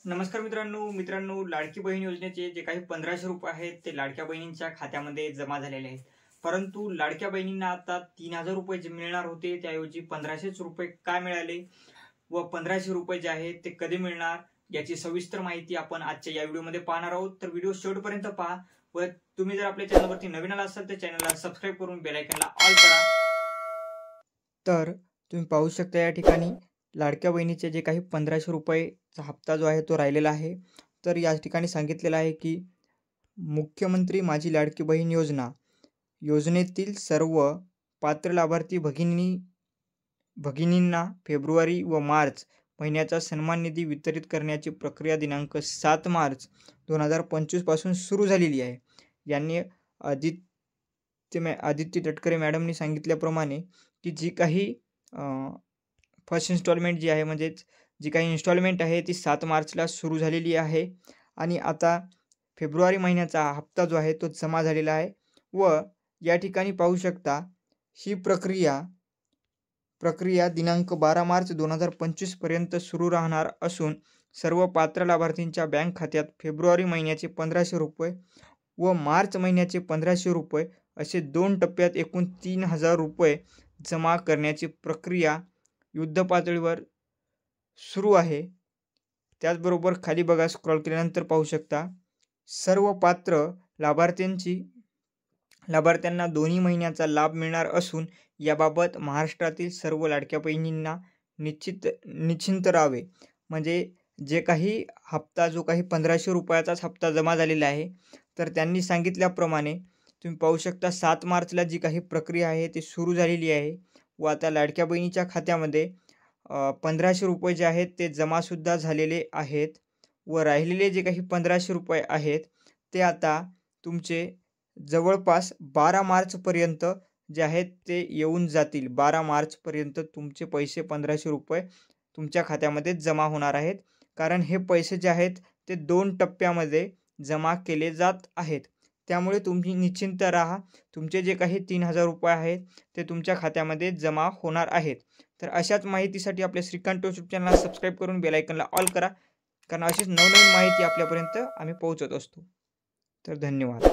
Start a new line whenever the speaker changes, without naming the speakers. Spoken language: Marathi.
नमस्कार मित्रांनो लाडकी बहीण योजनेचे जे काही 1500 रुपये आहेत ते लाडक्या बहिणींच्या खात्यामध्ये जमा झालेले आहेत। परंतु लाडक्या बहिणींना आता 3000 रुपये जे मिळणार होते त्याऐवजी 1500 रुपये का मिळाले व 1500 रुपये जे आहेत ते कधी मिळणार याची सविस्तर माहिती आपण आजच्या या व्हिडिओमध्ये पाहणार आहोत। तर व्हिडिओ शेवटपर्यंत पहा व तुम्ही जर आपल्या चॅनलवरती नवीन आला असाल तर चॅनलला सबस्क्राइब करून बेल आयकॉनला ऑल करा। तर तुम्ही पाहू शकता या ठिकाणी लाडक्या बहिणीचे जे काही 1500 रुपयेचा हप्ता जो आहे तो राहिलेला आहे। तर या ठिकाणी सांगितलेलं आहे की मुख्यमंत्री माझी लाडकी बहीण योजनेतील सर्व पात्र लाभार्थी भगिनींना फेब्रुवारी व मार्च महिन्याचा सन्मान निधी वितरित करण्याची प्रक्रिया दिनांक 7 मार्च 2025 पासून सुरू झालेली आहे। यांनी आदित्य तटकरे मॅडमनी सांगितल्याप्रमाणे की जी काही फर्स्ट इन्स्टॉलमेंट जी आहे म्हणजे जी काही इन्स्टॉलमेंट आहे ती 7 मार्चला सुरू झालेली आहे आणि आता फेब्रुवारी महिन्याचा हप्ता जो आहे तो जमा झालेला आहे। व या ठिकाणी पाहू शकता ही प्रक्रिया दिनांक 12 मार्च 2025 पर्यंत सुरू राहणार असून सर्व पात्र लाभार्थींच्या बँक खात्यात फेब्रुवारी महिन्याचे 1500 रुपये व मार्च महिन्याचे 1500 रुपये असे 2 टप्प्यात एकूण 3000 रुपये जमा करण्याची प्रक्रिया युद्धपातळीवर सुरू आहे। त्याचबरोबर खाली बघा स्क्रॉल केल्यानंतर पाहू शकता सर्व पात्र लाभार्थ्यांना दोन्ही महिन्याचा लाभ मिळणार असून याबाबत महाराष्ट्रातील सर्व लाडक्या बहिणींना निश्चिंत राहावे। म्हणजे जे काही हप्ता जो काही 1500 रुपयाचाच हप्ता जमा झालेला आहे तर त्यांनी सांगितल्याप्रमाणे तुम्ही पाहू शकता 7 मार्चला जी काही प्रक्रिया आहे ती सुरू झालेली आहे व आता लाडक्या बहिणीच्या खात्यामध्ये 1500 रुपये जे आहेत ते जमासुद्धा झालेले आहेत व राहिलेले जे काही 1500 रुपये आहेत ते आता तुमचे जवळपास 12 मार्चपर्यंत जे आहेत ते येऊन जातील। 12 मार्चपर्यंत तुमचे पैसे 1500 रुपये तुमच्या खात्यामध्ये जमा होणार आहेत, कारण हे पैसे जे आहेत ते 2 टप्प्यामध्ये जमा केले जात आहेत। त्यामुळे तुम्ही निश्चिंत राहा, तुमचे जे काही 3000 रुपये आहेत ते तुमच्या खात्यामध्ये जमा होणार आहेत। तर अशाच माहितीसाठी आपल्या श्रीकांत यूट्यूब चॅनलला सबस्क्राइब करून बेल आयकॉनला ऑल करा, कारण अशीच नवनवीन माहिती आपल्यापर्यंत आम्ही पोहोचवत असतो। तर धन्यवाद।